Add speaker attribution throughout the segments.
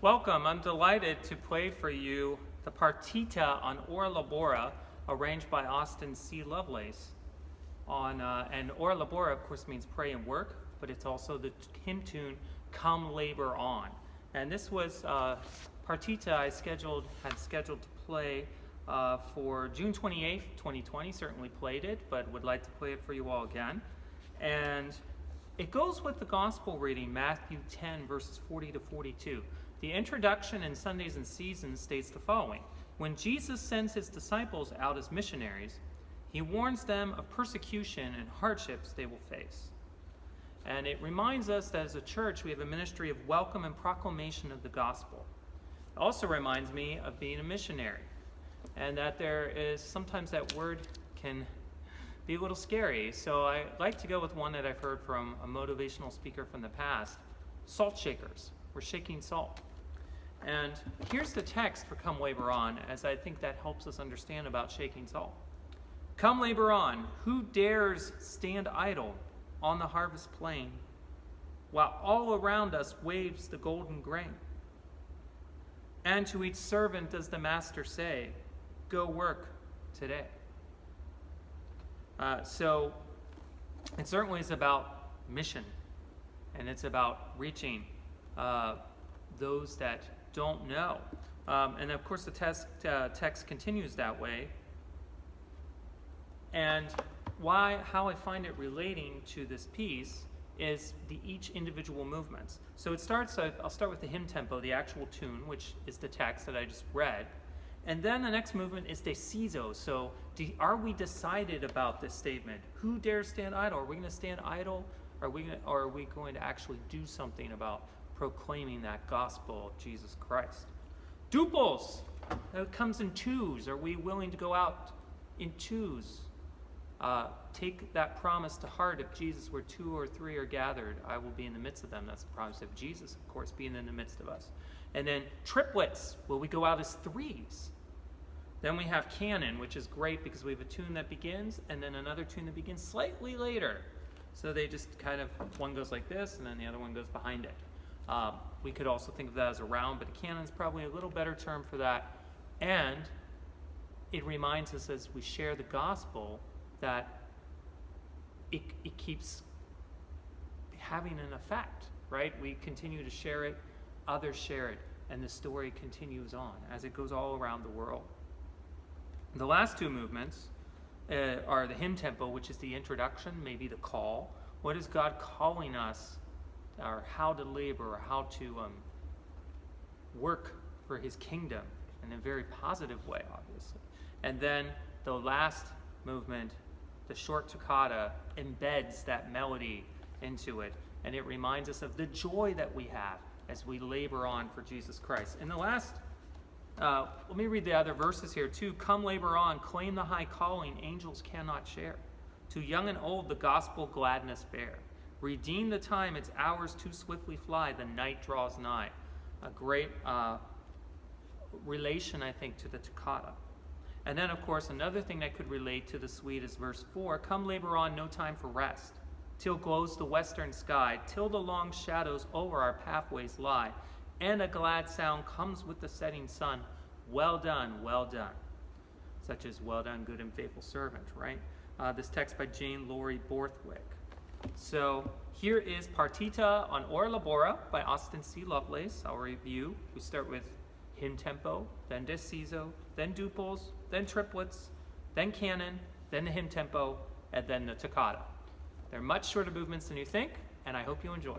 Speaker 1: Welcome. I'm delighted to play for you the partita on Ora Labora, arranged by Austin C. Lovelace. And Ora Labora, of course, means pray and work, but it's also the hymn tune "Come Labor On." And this was partita I had scheduled to play for June 28th, 2020. Certainly played it, but would like to play it for you all again. And it goes with the gospel reading, Matthew 10, verses 40 to 42. The introduction in Sundays and Seasons states the following: when Jesus sends his disciples out as missionaries, he warns them of persecution and hardships they will face. And it reminds us that as a church, we have a ministry of welcome and proclamation of the gospel. It also reminds me of being a missionary, and that there is sometimes that word can be a little scary. So I like to go with one that I've heard from a motivational speaker from the past: salt shakers. We're shaking salt. And here's the text for "Come Labor On," as I think that helps us understand about shaking salt. Come labor on, who dares stand idle on the harvest plain, while all around us waves the golden grain? And to each servant does the master say, go work today. So it certainly is about mission, and it's about reaching those that don't know. And of course the text continues that way. And how I find it relating to this piece is each individual movements. So it starts, I'll start with the hymn tempo, the actual tune, which is the text that I just read. And then the next movement is deciso. So are we decided about this statement? Who dares stand idle? Are we going to stand idle? Or are we going to actually do something about proclaiming that gospel of Jesus Christ? Duples, it comes in twos. Are we willing to go out in twos? Take that promise to heart. If Jesus, where two or three are gathered, I will be in the midst of them. That's the promise of Jesus, of course, being in the midst of us. And then triplets, will we go out as threes? Then we have canon, which is great because we have a tune that begins and then another tune that begins slightly later. So they just kind of, one goes like this and then the other one goes behind it. We could also think of that as a round, but a canon is probably a little better term for that. And it reminds us as we share the gospel that it keeps having an effect, right? We continue to share it, others share it, and the story continues on as it goes all around the world. The last two movements are the hymn tempo, which is the introduction, maybe the call. What is God calling us, or how to labor, or how to work for his kingdom in a very positive way, obviously. And then the last movement, the short toccata, embeds that melody into it, and it reminds us of the joy that we have as we labor on for Jesus Christ. And the last, let me read the other verses here too. Come labor on, claim the high calling angels cannot share. To young and old the gospel gladness bear. Redeem the time, its hours too swiftly fly, the night draws nigh. A great relation, I think, to the toccata. And then, of course, another thing that could relate to the suite is verse 4. Come labor on, no time for rest, till glows the western sky, till the long shadows over our pathways lie, and a glad sound comes with the setting sun. Well done, such as well done, good and faithful servant, right? This text by Jane Laurie Borthwick. So here is Partita on Ora Labora by Austin C. Lovelace. I'll review. We start with hymn tempo, then deciso, then duples, then triplets, then canon, then the hymn tempo, and then the toccata. They're much shorter movements than you think, and I hope you enjoy.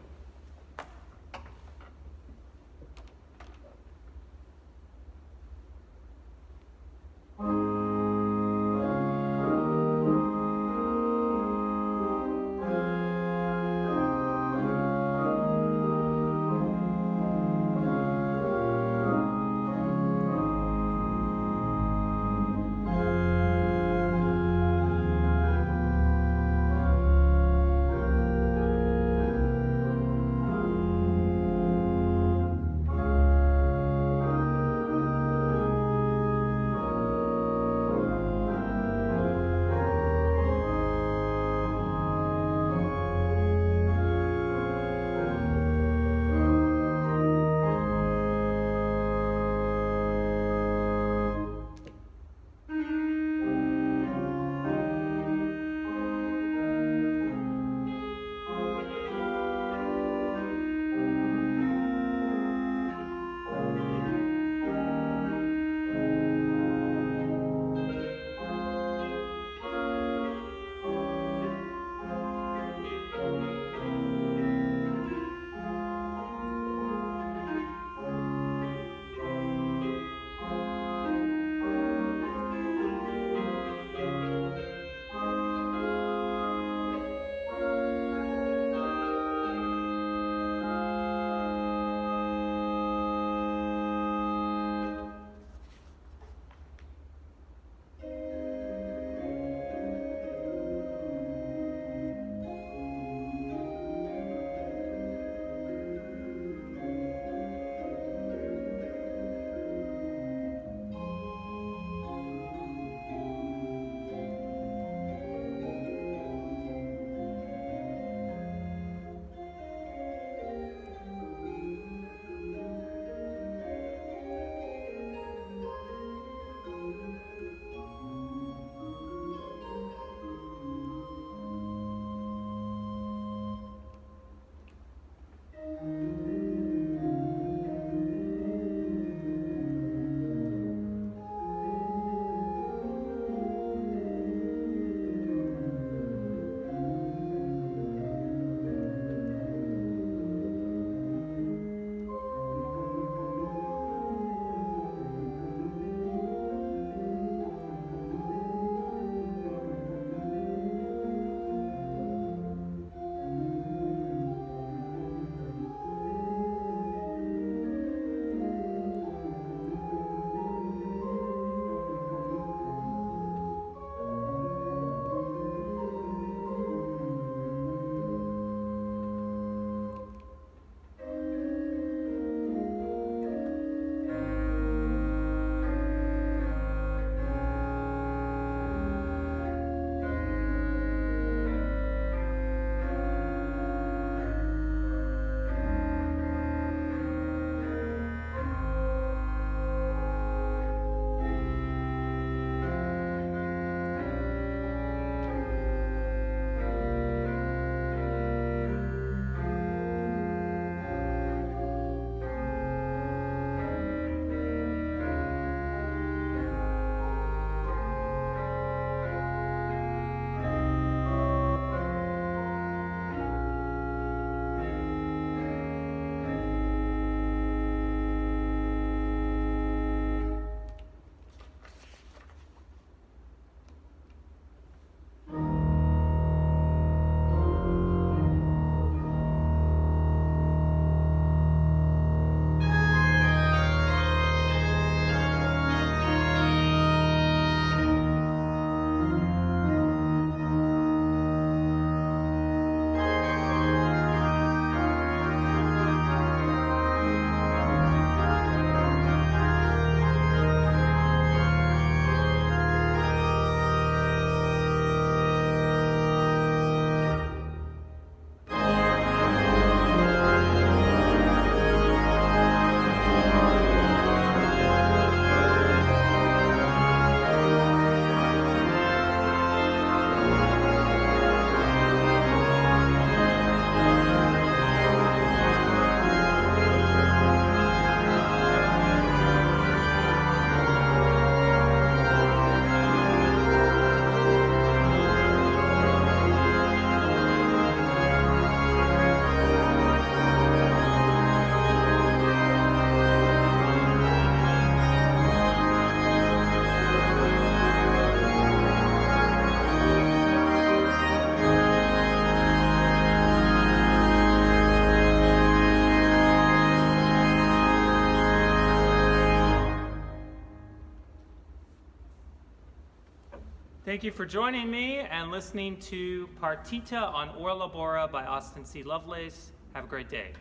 Speaker 1: Thank you for joining me and listening to Partita on Or Labora by Austin C. Lovelace. Have a great day.